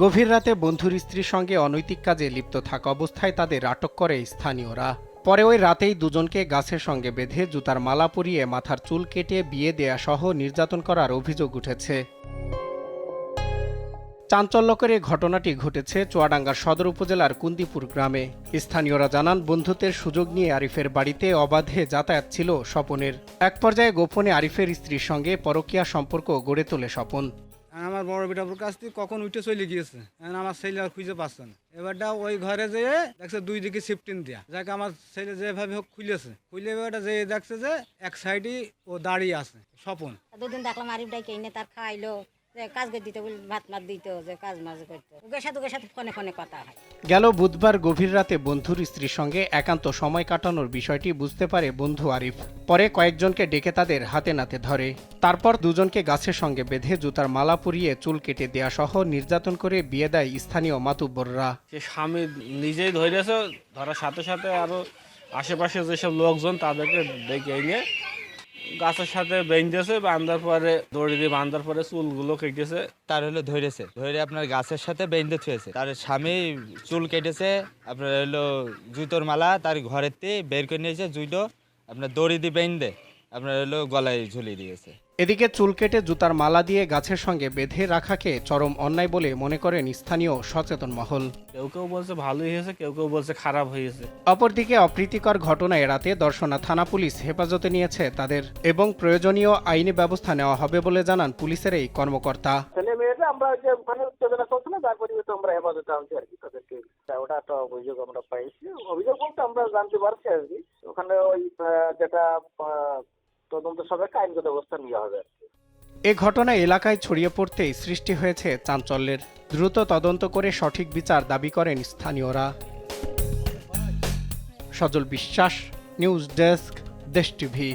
গভীর রাতে বন্ধুর স্ত্রীর সঙ্গে অনৈতিক কাজে লিপ্ত থাকা অবস্থায় তাদের আটক করে স্থানীয়রা। পরে ওই রাতেই দুজনকে গাছের সঙ্গে বেঁধে জুতার মালা পরিয়ে মাথার চুল কেটে বিয়ে দেয়া সহ নির্যাতন করার অভিযোগ উঠেছে। চাঞ্চল্যকর এই ঘটনাটি ঘটেছে চুয়াডাঙ্গার সদর উপজেলার কুন্দিপুর গ্রামে। স্থানীয়রা জানান, বন্ধুত্বের সুযোগ নিয়ে আরিফের বাড়িতে অবাধে যাতায়াত ছিল স্বপনের। এক পর্যায়ে গোপনে আরিফের স্ত্রীর সঙ্গে পরকীয়া সম্পর্ক গড়ে তোলে স্বপন। আমার বড় বেটাপুর কাছ থেকে কখন উঠে চলে গিয়েছে, আমার ছেলে আর খুঁজে পাচ্ছে না। এবারটা ওই ঘরে যেয়ে দেখছে দুই দিকে শিফটিং দেয়া, যাকে আমার ছেলে যেভাবে হোক খুলেছে, খুলে এবারটা যেয়ে দেখছে যে এক সাইডে ও দাঁড়িয়ে আছে স্বপন। দুদিন দেখলাম আরিফ ডাইকে এনে তার খাইলো, যে কাজ করে দিতে বলে ভাত মাত দিত, যে কাজ মাছ করতো, ওকে সাথে ফোনে ফোনে কথা হয়। গেল বুধবার গভীর রাতে বন্ধুর স্ত্রীর সঙ্গে একান্ত সময় কাটানোর বিষয়টি বুঝতে পারে বন্ধু আরিফ। পরে কয়েকজনকে ডেকে তাদের হাতে নাতে ধরে। তারপর দুজনকে গাছের সঙ্গে বেঁধে জুতার মালা পরিয়ে চুল কেটে দেয়া সহ নির্যাতন করে বিয়ে দেয় স্থানীয় মাতুব্বররা। সে স্বামী নিজেই ধরেছে, ধরার সাথে সাথে আরো আশেপাশে যেসব লোকজন তাদেরকে ডেকে এনে গাছের সাথে বেঁধেছে, বাঁধার পরে দড়ি দিয়ে বাঁধার পরে চুলগুলো কেটেছে। তার হলো ধরে আপনার গাছের সাথে বেঁধে থুয়েছে। তার স্বামী চুল কেটেছে, আপনার হলো জুতোর মালা তার ঘরেতে বের করে নিয়েছে, জুতো আপনার দড়ি দিয়ে বেঁধে আপনার হলো গলায় ঝুলিয়ে দিয়েছে। এদিকে চুল কেটে জুতার মালা দিয়ে গাছের সঙ্গে বেঁধে রাখাকে চরম অন্যায় বলে মনে করেন স্থানীয় সচেতন মহল। কেউ কেউ বলছে ভালোই হয়েছে, কেউ কেউ বলছে খারাপ হয়েছে। অপরদিকে অপ্রীতিকর ঘটনা এড়াতে দর্শনা থানা পুলিশ হেফাজতে নিয়েছে তাদের এবং প্রয়োজনীয় আইনি ব্যবস্থা নেওয়া হবে বলে জানান পুলিশের এই কর্মকর্তা। ছেলে মেয়েরা আমরা যে ওখানে উত্তেজনা চলছে না, তার পরিবর্তে আমরা হেফাজতে আনছি আর কি তাদেরকে। ওটা একটা অভিযোগ আমরা পাইছি, অভিযোগ বলতে আমরা জানতে পারছি আর কি। ওখানে ওই যেটা তদন্ত সাপেক্ষে আইনগত ব্যবস্থা নেওয়া হবে আর কি। এ ঘটনা এলাকায় ছড়িয়ে পড়তেই সৃষ্টি হয়েছে চাঞ্চল্যের। দ্রুত তদন্ত করে সঠিক বিচার দাবি করেন স্থানীয়রা। সজল বিশ্বাস, নিউজ ডেস্ক, দেশ টিভি।